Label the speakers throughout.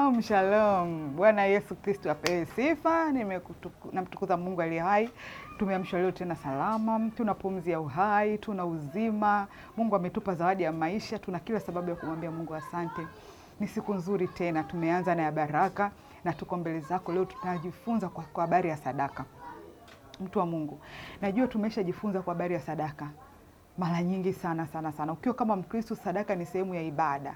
Speaker 1: Shalom, shalom. Bwana Yesu Kristo apewe sifa. Namtukuza Mungu aliye hai. Tumeamshwa leo tena salama. Tuna pumzi ya uhai, tuna uzima. Mungu ametupa zawadi ya maisha. Tuna kila sababu ya kumwambia Mungu asante. Ni siku nzuri tena. Tumeanza na ya baraka na tuko mbele zako leo tutajifunza kwa habari ya sadaka. Mtu wa Mungu, najua tumeshajifunza kwa habari ya sadaka mara nyingi sana. Ukiwa kama Mkristo, sadaka ni sehemu ya ibada.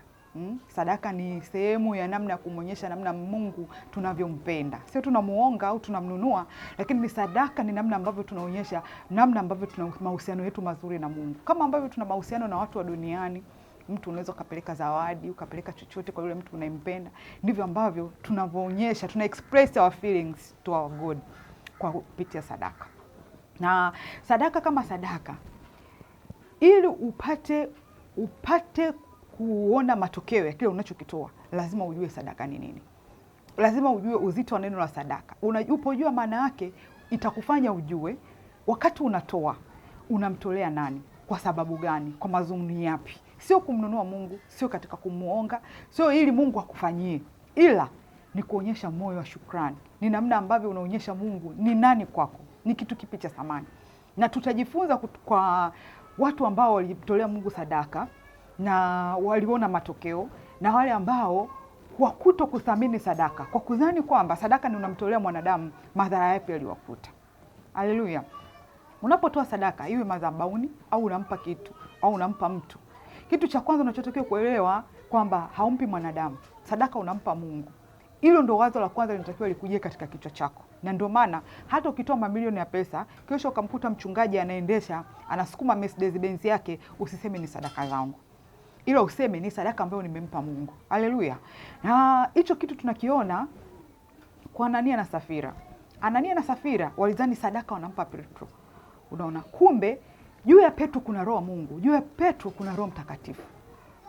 Speaker 1: Sadaka ni sehemu ya namna ya kumonyesha namna Mungu tunavyompenda. Sio tunamuonga au tunamnunua, lakini ni sadaka ni namna ambavyo tunaonyesha namna ambavyo tuna mahusiano yetu mazuri na Mungu. Kama ambavyo tuna mahusiano na watu wa duniani, mtu unaweza ukapeleka zawadi, ukapeleka chochote kwa yule mtu unayempenda, ndivyo ambavyo tunavyoonyesha, tuna express our feelings to our God kwa kupitia sadaka. Na sadaka kama sadaka, ili upate kuona matokeo ya kile unachokitoa, lazima ujue sadaka ni nini. Lazima ujue uzito wa neno la sadaka. Unapojua maana yake, itakufanya ujue wakati unatoa, unamtolea nani, kwa sababu gani, kwa mazumuni yapi. Sio kumnunua Mungu, sio katika kumuonga, sio ili Mungu akufanyie, ila ni kuonyesha moyo wa shukrani. Ni namna ambavyo unaonyesha Mungu ni nani kwako, ni kitu kipi cha thamani. Na tutajifunza kwa watu ambao walimtolea Mungu sadaka na waliona matokeo, na wale ambao kwa kuto kuthamini sadaka, kwa kudhani kwamba sadaka ni unamtolea mwanadamu, madhara yapi yaliwakuta. Haleluya. Unapotoa sadaka, iwe madhabahuni au unampa kitu au unampa mtu, kitu cha kwanza unachotakiwa kuelewa kwamba haumpi mwanadamu, sadaka unampa Mungu. Hilo ndo wazo la kwanza linatakiwa likuje katika kichwa chako. Na ndio maana hata ukitoa mamilioni ya pesa, kesho ukamkuta mchungaji anaendesha, anasukuma Mercedes Benz yake, usiseme ni sadaka zangu, ila useme ni sadaka ambayo nimempa Mungu. Haleluya. Na hicho kitu tunakiona kwa Anania na Safira. Anania na Safira walidhani sadaka wanampa Petro. Unaona, kumbe juu ya Petro kuna roho Mungu, juu ya Petro kuna Roho Mtakatifu.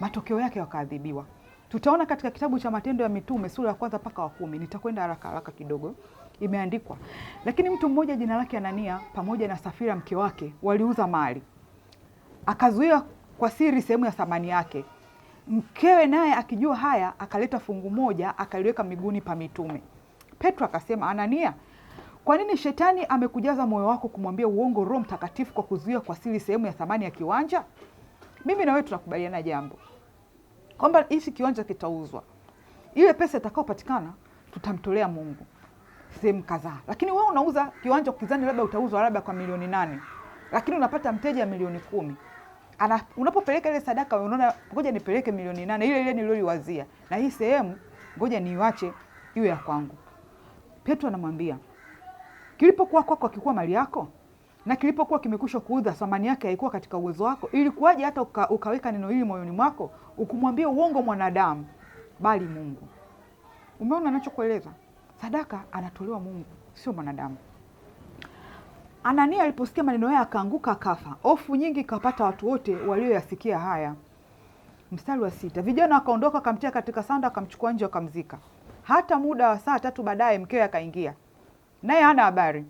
Speaker 1: Matokeo yake wakaadhibiwa. Tutaona katika kitabu cha Matendo ya Mitume sura ya 1 mpaka 10. Nitakwenda haraka kidogo. Imeandikwa, lakini mtu mmoja jina lake Anania pamoja na Safira mke wake waliuza mali. Akazuia kwa siri sehemu ya thamani yake. Mkewe naye akijua haya, akaleta fungu moja akaliweka miguuni pa mitume. Petro akasema, Anania, kwa nini shetani amekujaza moyo wako kumwambia uongo Roho Mtakatifu kwa kuzuia kwa siri sehemu ya thamani ya kiwanja? Mimi na wewe tunakubaliana jambo, kwamba hichi kiwanja kitauzwa. Ile pesa itakayopatikana tutamtolea Mungu sehemu kadhaa. Lakini wewe unauza kiwanja ukizani labda utauzwa labda kwa milioni 8, lakini unapata mteja milioni 10. Unapopeleka ile sadaka unaona, ngoja nipeleke milioni 8, ile niliyowazia, na hii sehemu ngoja niiache iwe ya kwangu. Petro anamwambia, kilipokuwa kwako kikuwa mali yako, na kilipokuwa kimekwisha kuuza thamani yake haikuwa katika uwezo wako, ili kuaje hata ukaweka neno hili moyoni mwako, ukumwambia uongo mwanadamu bali Mungu. Umeona anachokueleza? Sadaka anatolewa Mungu, sio mwanadamu. Anania aliposikia maneno haya akaanguka akafa. Hofu nyingi ikapata watu wote walioyasikia haya. Mstari wa 6. Vijana wakaondoka akamtia katika sanda akamchukua nje akamzika. Hata muda wa saa 3 baadaye mkewe akaingia, naye hana habari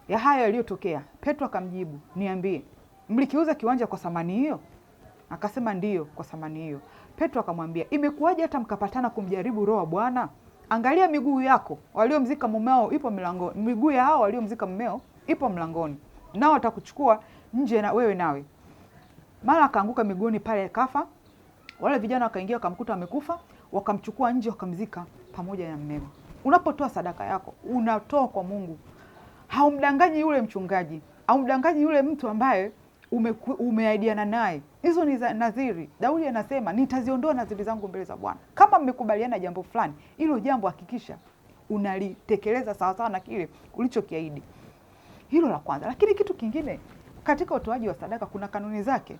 Speaker 1: ya haya yaliyotokea. Petro akamjibu, niambie, mlikiuza kiwanja kwa thamani hiyo? Akasema ndiyo, kwa thamani hiyo. Petro akamwambia, imekuwaje hata mkapatana kumjaribu Roho wa Bwana? Angalia, miguu yako waliomzika mumeo ipo mlangoni, miguu ya hao waliomzika mumeo ipo mlangoni, nao watakuchukua nje na wewe nawe. Mara akaanguka miguuni pale kafa. Wale vijana wakaingia wakamkuta amekufa, wakamchukua nje wakamzika pamoja na mmeo. Unapotoa sadaka yako, unatoa kwa Mungu. Haumdanganyi yule mchungaji, haumdanganyi yule mtu ambaye umeahidiana naye. Hizo ni nadhiri. Daudi anasema, nitaziondoa nadhiri zangu mbele za Bwana. Kama mmekubaliana jambo fulani, hilo jambo hakikisha unalitekeleza sawa sawa na kile ulichokiahidi. Hilo la kwanza. Lakini kitu kingine, katika utoaji wa sadaka kuna kanuni zake.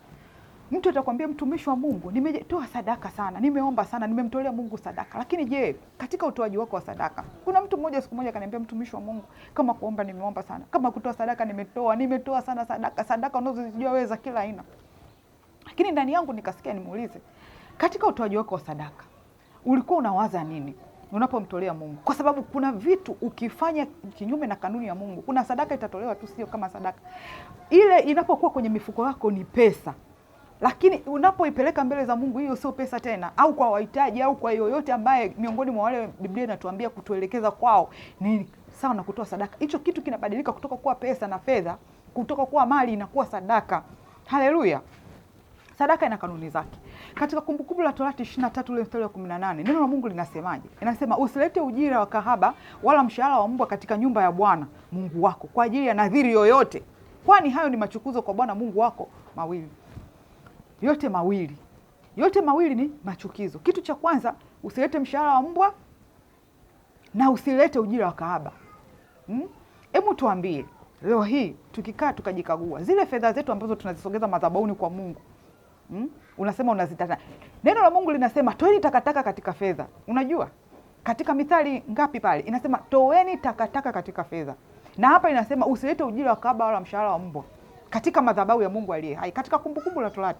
Speaker 1: Mtu atakwambia, mtumishi wa Mungu, nimetoa sadaka sana, nimeomba sana, nimemtolea Mungu sadaka. Lakini je, katika utoaji wako wa sadaka, kuna mtu mmoja siku moja akaniambia, mtumishi wa Mungu, kama kuomba nimeomba sana, kama kutoa sadaka nimetoa sana sadaka unazozijua wewe za kila aina. Lakini ndani yangu nikasikia nimuulize, katika utoaji wako wa sadaka ulikuwa unawaza nini unapomtolea Mungu? Kwa sababu kuna vitu ukifanya kinyume na kanuni ya Mungu, kuna sadaka itatolewa tu sio kama sadaka. Ile inapokuwa kwenye mifuko yako ni pesa, Lakini unapoipeleka mbele za Mungu, hiyo sio pesa tena, au kwa wahitaji au kwa yoyote ambaye miongoni mwa wale Biblia inatuambia kutuelekeza kwao, ni sawa na kutoa sadaka. Hicho kitu kinabadilika kutoka kuwa pesa na fedha, kutoka kuwa mali inakuwa sadaka. Haleluya. Sadaka ina kanuni zake. Katika Kumbukumbu la Torati 23 ule mstari wa 18, neno la Mungu linasemaje? Inasema usilete ujira wa kahaba wala mshahara wa mbwa katika nyumba ya Bwana Mungu wako kwa ajili ya nadhiri yoyote, kwani hayo ni machukizo kwa Bwana Mungu wako mawili. Yote mawili ni machukizo. Kitu cha kwanza, usilete mshahara wa mbwa na usilete ujira wa kahaba. Hebu tuambie, leo hii tukikaa tukajikagua zile fedha zetu ambazo tunazisogeza madhabahuni kwa Mungu, unasema unazitaka. Neno la Mungu linasema toeni takataka katika fedha. Unajua katika Mithali ngapi pale inasema toeni takataka katika fedha, na hapa inasema usilete ujira wa kahaba wala mshahara wa mbwa katika madhabahu ya Mungu aliye hai, katika Kumbukumbu la Torati.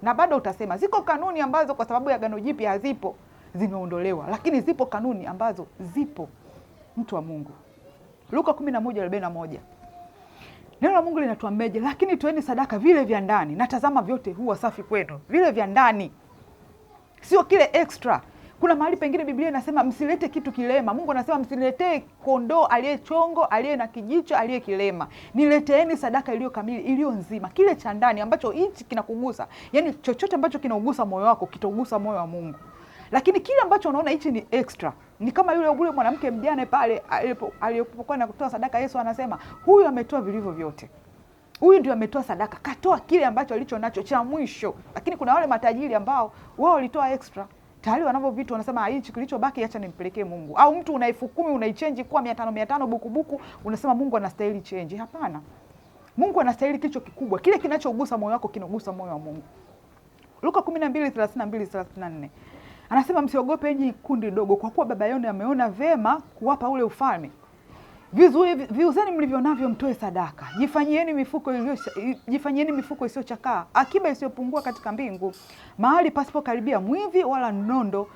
Speaker 1: Na bado utasema ziko kanuni ambazo kwa sababu ya Agano Jipya hazipo, zimeondolewa, lakini zipo kanuni ambazo zipo, mtu wa Mungu. Luka 11:41. Neno la Mungu linatuambiaje? Lakini toeni sadaka vile vya ndani, na tazama vyote huwa safi kwenu. Vile vya ndani, sio kile extra. Kuna mahali pengine Biblia inasema msilete kitu kilema. Mungu anasema msiletee kondoo aliye chongo, aliye na kijicho, aliye kilema. Nileteeni sadaka iliyo kamili, iliyo nzima, kile cha ndani ambacho hichi kinakugusa. Yaani chochote ambacho kinaugusa moyo wako kitaugusa moyo wa Mungu. Lakini kile ambacho unaona hichi ni extra, ni kama yule mwanamke mjane pale alipokuwa na kutoa sadaka. Yesu anasema huyu ametoa vilivyo vyote. Huyu ndio ametoa sadaka, katoa kile ambacho alicho nacho cha mwisho. Lakini kuna wale matajiri ambao wao walitoa extra. Tayari wanavyo vitu, wanasema hichi kilichobaki acha nimpelekee Mungu. Au mtu una 10,000 unaichange kwa 500 buku, unasema Mungu anastahili change. Hapana. Mungu anastahili kicho kikubwa. Kile kinachogusa moyo wako kinagusa moyo wa Mungu. Luka 12:32-34. Anasema msiogope enyi kundi dogo, kwa kuwa Baba yenu ameona vema kuwapa ule ufalme. Viuzeni mlivyo navyo mtoe sadaka. Jifanyieni mifuko isiyochakaa, akiba isiyopungua katika mbingu, mahali pasipo karibia mwivi wala nondo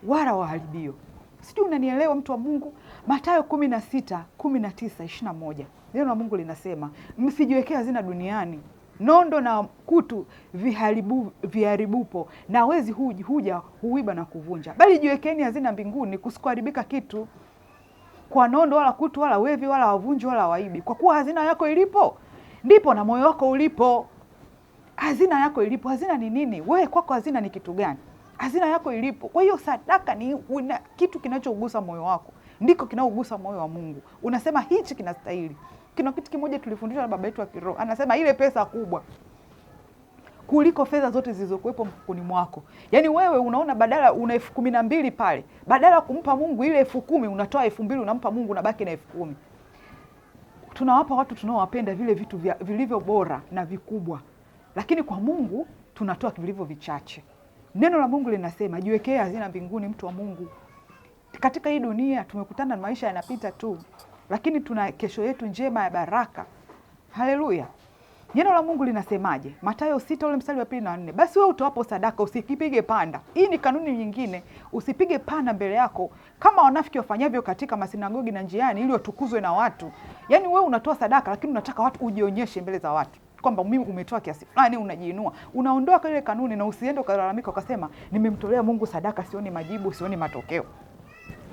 Speaker 1: wala waharibio. Sijui unanielewa, mtu wa Mungu? Mathayo 16:19-21. Neno la Mungu linasema msijiwekea hazina duniani, nondo na kutu viharibupo, na wezi huja huiba na kuvunja, bali jiwekeni hazina mbinguni kusikuharibika kitu kwa nondo wala kutu wala wevi wala wavunji wala waibi. Kwa kuwa hazina yako ilipo, ndipo na moyo wako ulipo. Hazina yako ilipo. Hazina ni nini? Wewe kwako hazina ni kitu gani? Hazina yako ilipo. Kwa hiyo sadaka ni kitu kinachogusa moyo wako, ndiko kinaogusa moyo wa Mungu. Unasema hichi kinastahili. Kuna kitu kimoja tulifundishwa na baba yetu wa kiroho, anasema ile pesa kubwa kuliko fedha zote zilizokuwepo mfukoni mwako. Yaani wewe unaona badala una 12,000 pale, badala kumpa Mungu ile 10,000 unatoa 2,000 unampa Mungu, unabaki na 10,000. Tunawapa watu tunaowapenda vile vitu vilivyo bora na vikubwa, lakini kwa Mungu tunatoa vilivyo vichache. Neno la Mungu linasema jiwekee hazina mbinguni, mtu wa Mungu. Katika hii dunia tumekutana na maisha yanapita tu, lakini tuna kesho yetu njema ya baraka. Haleluya. Neno la Mungu linasemaje? Mathayo 6 ule mstari wa 2 na 4. Basi wewe utoapo sadaka usikipige panda. Hii ni kanuni nyingine, usipige panda mbele yako kama wanafiki wafanyavyo katika masinagogi na njiani ili watukuzwe na watu. Yaani wewe unatoa sadaka lakini unataka watu ujionyeshe mbele za watu kwamba mimi umetoa kiasi fulani, unajiinua. Unaondoa ile kanuni na usiende ukalalamika ukasema nimemtolea Mungu sadaka sioni majibu, sioni matokeo.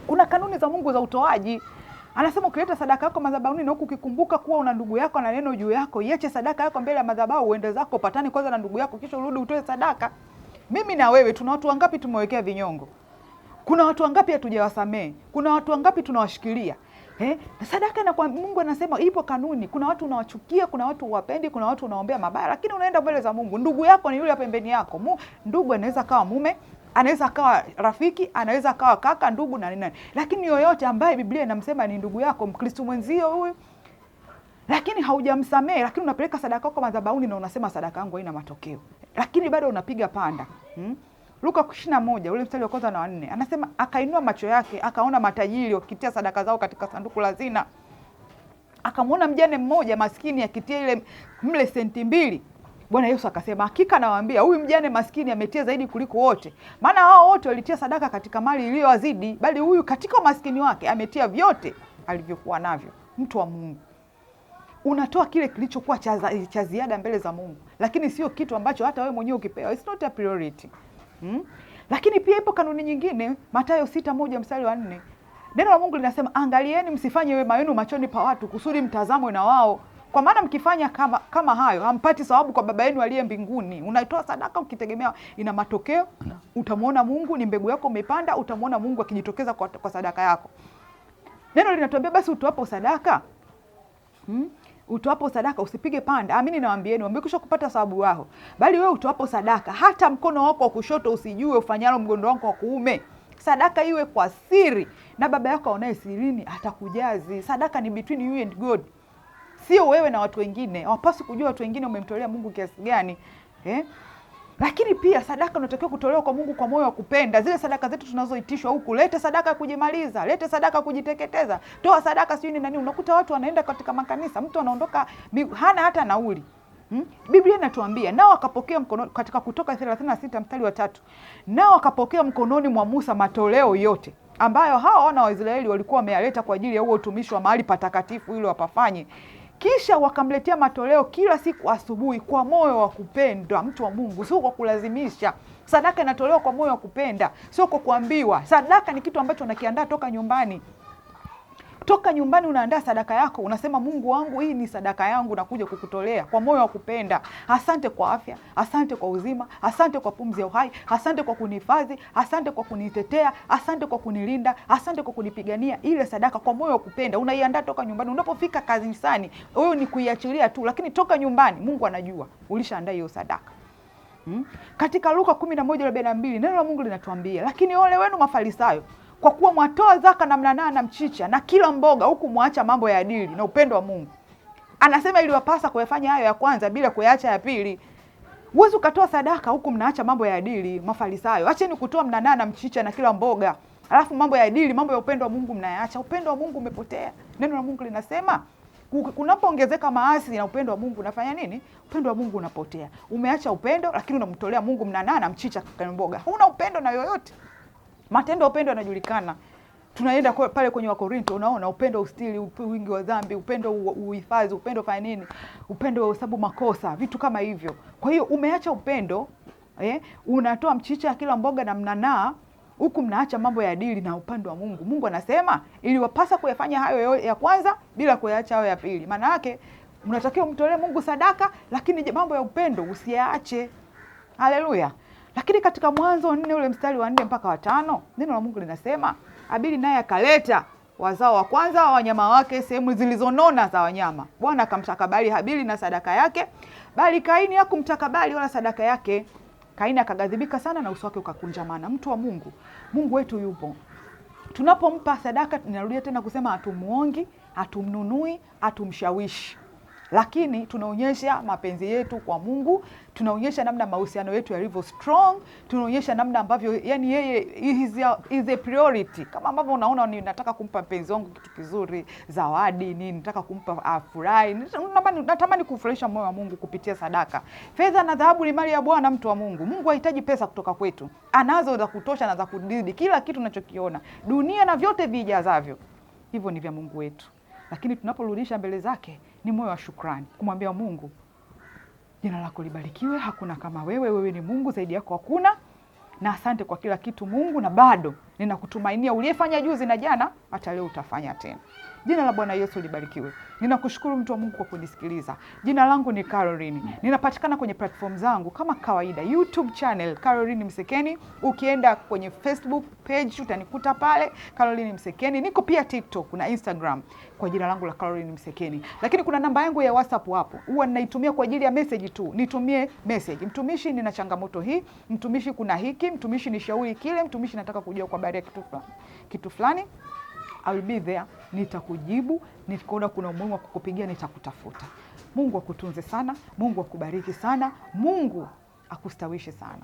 Speaker 1: Kuna kanuni za Mungu za utoaji. Anasema ukileta sadaka yako madhabahuni na huku ukikumbuka kuwa una ndugu yako na neno juu yako, iache sadaka yako mbele ya madhabahu, uende zako upatane kwanza na ndugu yako, kisha urudi utoe sadaka. Mimi na wewe tuna watu wangapi tumewekea vinyongo? Kuna watu wangapi hatujawasamee? Kuna watu wangapi tunawashikilia? Sadaka na kwa Mungu anasema ipo kanuni. Kuna watu unawachukia, kuna watu uwapendi, kuna watu unaombea mabaya, lakini unaenda mbele za Mungu. Ndugu yako ni yule pembeni yako. Ndugu anaweza kawa mume, anaweza kawa rafiki, anaweza kawa kaka, ndugu na nini. Lakini yoyote ambaye Biblia inamsema ni ndugu yako, Mkristo mwenzio huyu, lakini haujamsamee, lakini unapeleka sadaka yako madhabahuni na unasema sadaka yangu haina matokeo, lakini bado unapiga panda. Luka 21 ule mstari wa 1 na 4 anasema akainua macho yake akaona matajiri wakitia sadaka zao katika sanduku la hazina. Akamwona mjane mmoja maskini akitia ile mle senti 2. Bwana Yesu akasema hakika nawaambia huyu mjane maskini ametia zaidi kuliko wote, maana hao wote walitia sadaka katika mali iliyowazidi, bali huyu katika maskini wake ametia vyote alivyokuwa navyo. Mtu wa Mungu, unatoa kile kilichokuwa cha ziada mbele za Mungu, lakini sio kitu ambacho hata wewe mwenyewe ukipewa, it's not a priority. Lakini pia ipo kanuni nyingine, Mathayo 6:1 mstari wa 4. Neno la Mungu linasema, angalieni msifanye wema wenu machoni pa watu kusudi mtazamwe na wao, kwa maana mkifanya kama hayo hampati thawabu kwa Baba yenu aliye mbinguni. Unaitoa sadaka ukitegemea ina matokeo, utamwona Mungu, ni mbegu yako umepanda, utamwona Mungu akijitokeza kwa sadaka yako. Neno linatuambia basi utoapo sadaka, utoapo sadaka usipige panda. Amini nawaambieni, wamekwisha kupata thawabu wao. Bali wewe utoapo sadaka, hata mkono wako wa kushoto usijue ufanyalo mkono wako wa kuume. Sadaka iwe kwa siri, na Baba yako aonaye sirini atakujazi. Sadaka ni between you and God, sio wewe na watu wengine. Hawapaswi kujua watu wengine umemtolea Mungu kiasi gani. Lakini pia sadaka unatakiwa kutolewa kwa Mungu kwa moyo wa kupenda. Zile sadaka zetu tunazoitishwa huku, lete sadaka ya kujimaliza, lete sadaka ya kujiteketeza, toa sadaka sio nini. Unakuta watu wanaenda katika makanisa, mtu anaondoka hana hata nauli. Biblia inatuambia nao wakapokea mkono, katika Kutoka 36 mstari wa 3, nao wakapokea mkononi mwa Musa matoleo yote ambayo hao wana wa Israeli walikuwa wameyaleta kwa ajili ya huo utumishi wa mahali patakatifu ili wapafanye. Kisha wakamletea matoleo kila siku asubuhi kwa moyo wa kupenda. Mtu wa Mungu, sio kwa kulazimisha. Sadaka inatolewa kwa moyo wa kupenda, sio kwa kuambiwa. Sadaka ni kitu ambacho unakiandaa toka nyumbani. Toka nyumbani unaandaa sadaka yako, unasema Mungu wangu, hii ni sadaka yangu nakuja kukutolea kwa moyo wa kupenda. Asante kwa afya, asante kwa uzima, asante kwa pumzi ya uhai, asante kwa kunihifadhi, asante kwa kunitetea, asante kwa kunilinda, asante kwa kunipigania. Ile sadaka kwa moyo wa kupenda unaiandaa toka nyumbani. Unapofika kanisani, wewe ni kuiachilia tu, lakini toka nyumbani Mungu anajua ulishaandaa hiyo sadaka. Katika Luka 11:42 neno la Mungu linatuambia, lakini ole wenu Mafarisayo, kwa kuwa mwatoa zaka na mnanaa na mchicha na kila mboga, huku mwacha mambo ya adili na upendo wa Mungu. Anasema iliwapasa kuyafanya hayo ya kwanza bila kuyaacha ya pili. Huwezi ukatoa sadaka huku mnaacha mambo ya adili, Mafarisayo. Acheni kutoa mnanaa na mchicha na kila mboga, alafu mambo ya adili, mambo ya upendo wa Mungu mnayaacha. Upendo wa Mungu umepotea. Neno la Mungu linasema kunapoongezeka maasi na upendo wa Mungu unafanya nini? Upendo wa Mungu unapotea. Umeacha upendo, lakini unamtolea Mungu mnanaa na mchicha na mboga. Huna upendo na yoyote. Matendo ya upendo yanajulikana. Tunaenda pale kwenye Wakorinto, unaona upendo ustili, wingi wa dhambi, upendo uhifadhi, upendo fanya nini? Upendo uhesabu makosa, vitu kama hivyo. Kwa hiyo umeacha upendo, unatoa mchicha kila mboga na mnanaa, huku mnaacha mambo ya adili na upendo wa Mungu. Mungu anasema iliwapasa kuyafanya hayo ya kwanza bila kuyaacha hayo ya pili. Maana yake unatakiwa umtolee Mungu sadaka, lakini mambo ya upendo usiyaache. Haleluya. Lakini katika Mwanzo 4 ule mstari wa 4 mpaka wa 5, neno la Mungu linasema, Abili naye akaleta wazao wa kwanza wa wanyama wake, sehemu zilizonona za wanyama. Bwana akamtakabali Habili na sadaka yake, bali Kaini hakumtakabali wala sadaka yake. Kaini akaghadhibika sana na uso wake ukakunjamana. Mtu wa Mungu, Mungu wetu yupo. Tunapompa sadaka, ninarudia tena kusema, hatumuongi, hatumnunui, hatumshawishi. Lakini tunaonyesha mapenzi yetu kwa Mungu, tunaonyesha namna mahusiano yetu yalivyo strong, tunaonyesha namna ambavyo yani yeye is a priority. Kama ambavyo unaona ninataka kumpa mpenzi wangu kitu kizuri, zawadi, nini, nataka kumpa afurahi. Natamani kufurahisha moyo wa Mungu kupitia sadaka. Fedha na dhahabu ni mali ya Bwana, mtu wa Mungu. Mungu hahitaji pesa kutoka kwetu. Anazo za kutosha na za kudidi. Kila kitu tunachokiona, dunia na vyote vijazavyo, hivyo ni vya Mungu wetu. Lakini tunaporudisha mbele zake ni moyo wa shukrani, kumwambia Mungu, jina lako libarikiwe, hakuna kama wewe, wewe ni Mungu, zaidi yako hakuna. Na asante kwa kila kitu Mungu, na bado ninakutumainia, uliyefanya juzi na jana, hata leo utafanya tena. Jina la Bwana Yesu libarikiwe. Ninakushukuru mtu wa Mungu kwa kunisikiliza. Jina langu ni Caroline. Ninapatikana kwenye platform zangu kama kawaida, YouTube channel Caroline Msekeni. Ukienda kwenye Facebook page utanikuta pale Caroline Msekeni. Niko pia TikTok na Instagram kwa jina langu la Caroline Msekeni. Lakini kuna namba yangu ya WhatsApp hapo. Huwa ninaitumia kwa ajili ya message tu. Nitumie message. Mtumishi, nina changamoto hii. Mtumishi, kuna hiki. Mtumishi, nishauri kile. Mtumishi, nataka kujua kwa habari ya kitu fulani. I will be there. Nitakujibu. Nikaona kuna umuhimu wa kukupigia, nitakutafuta. Mungu akutunze sana. Mungu akubariki sana. Mungu akustawishe sana.